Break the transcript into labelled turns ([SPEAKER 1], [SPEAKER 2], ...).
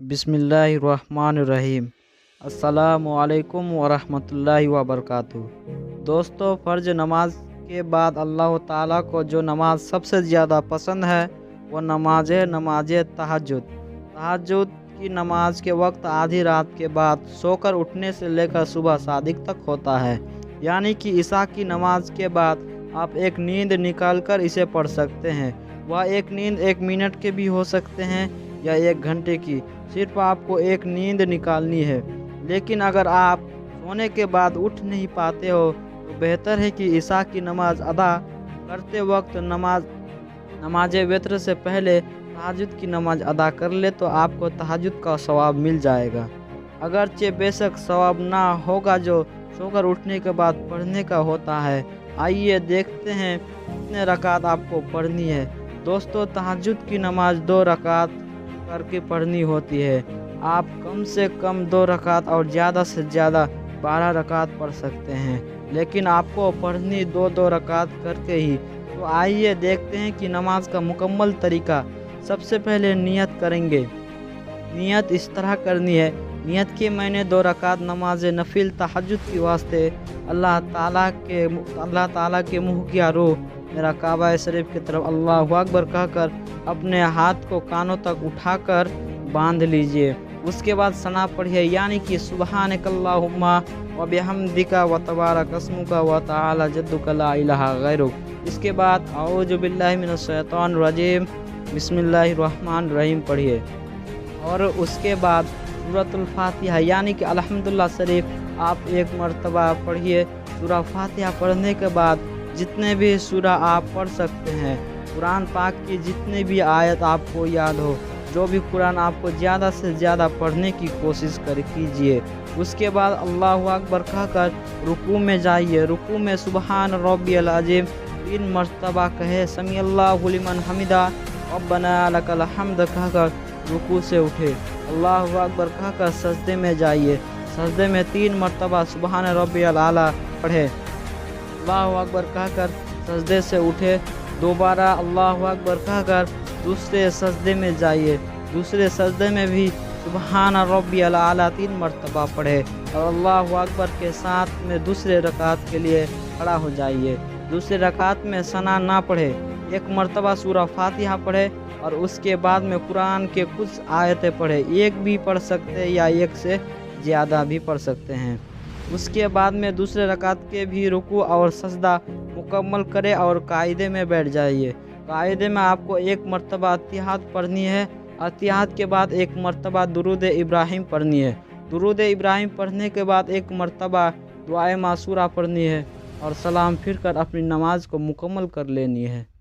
[SPEAKER 1] बिस्मिल्लाहिर्रहमानिर्रहीम। अस्सलामुअलैकुम वरहमतुल्लाहि वबरकातुहू। दोस्तों, फ़र्ज नमाज के बाद अल्लाह ताला को जो नमाज सबसे ज़्यादा पसंद है वो नमाज है नमाज तहज्जुद। तहज्जुद की नमाज के वक्त आधी रात के बाद सोकर उठने से लेकर सुबह सादिक तक होता है। यानी कि इशा की नमाज के बाद आप एक नींद निकाल कर इसे पढ़ सकते हैं। वह एक नींद 1 मिनट के भी हो सकते हैं या 1 घंटे की। सिर्फ आपको एक नींद निकालनी है। लेकिन अगर आप सोने के बाद उठ नहीं पाते हो तो बेहतर है कि इशा की नमाज अदा करते वक्त नमाज वित्र से पहले तहज्जुद की नमाज अदा कर ले तो आपको तहज्जुद का सवाब मिल जाएगा। अगरचे बेशक सवाब ना होगा जो सोकर उठने के बाद पढ़ने का होता है। आइए देखते हैं कितने रकात आपको पढ़नी है। दोस्तों, तहज्जुद की नमाज 2 रकात करके पढ़नी होती है। आप कम से कम 2 रकात और ज़्यादा से ज़्यादा 12 रकात पढ़ सकते हैं, लेकिन आपको पढ़नी 2-2 रकात करके ही। तो आइए देखते हैं कि नमाज का मुकम्मल तरीका। सबसे पहले नियत करेंगे। नियत इस तरह करनी है। नियत कि मैंने 2 रकात नमाज नफिल तहज्जुद के वास्ते अल्लाह ताला के मुँह किया रूह मेरा काबा शरीफ की तरफ अल्लाहु अकबर कहकर अपने हाथ को कानों तक उठाकर बांध लीजिए। उसके बाद सना पढ़िए, यानी कि सुब्हानकल्लाहुम्मा व बिहम्दिका व तबारक अस्मुका व तआला जद्दुका ला इलाहा गैरुक। इसके बाद औज़ु बिल्लाहि मिनश शैतानिर रजीम बिस्मिल्लाहिर्रहमानिर्रहीम पढ़िए। और उसके बाद सूरतुल फातिहा यानी कि अल्हम्दुलिल्लाह शरीफ आप 1 मरतबा पढ़िए। सूरा फातिहा पढ़ने के बाद जितने भी सूरा आप पढ़ सकते हैं, कुरान पाक की जितनी भी आयत आपको याद हो, जो भी कुरान आपको ज़्यादा से ज़्यादा पढ़ने की कोशिश कीजिए। उसके बाद अल्लाहु अकबर कहकर रुकू में जाइए। रुकू में सुबहान रब्बियल अज़ीम 3 मरतबा कहे, समी अल्लाहु लिमन हमिदा रब्बना लकल हम्द कहकर रुकू से उठे। अल्लाहु अकबर कहकर सजदे में जाइए। सजदे में 3 मरतबा सुबहान रब्बियल आला पढ़े। अल्लाहु अकबर कहकर सजदे से उठे। दोबारा अल्लाहु अकबर कहकर दूसरे सजदे में जाइए। दूसरे सजदे में भी सुबहान रब्बियल आला 3 मरतबा पढ़े और अल्लाहु अकबर के साथ में दूसरे रकात के लिए खड़ा हो जाइए। दूसरे रकात में सना ना पढ़े, 1 मरतबा सूरा फातिहा पढ़े और उसके बाद में कुरान के कुछ आयतें पढ़े। 1 भी पढ़ सकते हैं या 1 से ज़्यादा भी पढ़ सकते हैं। उसके बाद में दूसरे रकात के भी रुकू और सजदा मुकम्मल करें और कायदे में बैठ जाइए। कायदे में आपको 1 मरतबा अतिहाद पढ़नी है। अतिहाद के बाद 1 मरतबा दुरूद इब्राहिम पढ़नी है। दुरूद इब्राहिम पढ़ने के बाद 1 मरतबा दुआए मासूरा पढ़नी है और सलाम फिर कर अपनी नमाज को मुकम्मल कर लेनी है।